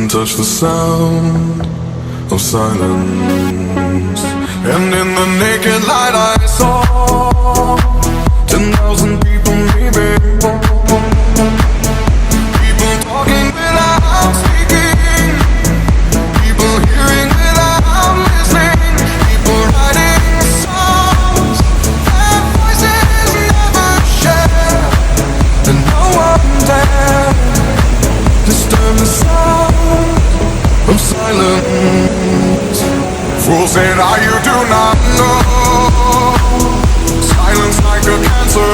touch the sound of silence. And in the naked light I saw 10,000 people, maybe. People talking without speaking, people hearing without listening, people writing songs their voices never share, and no one dare disturb the sound of silence. Fools say that you do not know. Silence like a cancer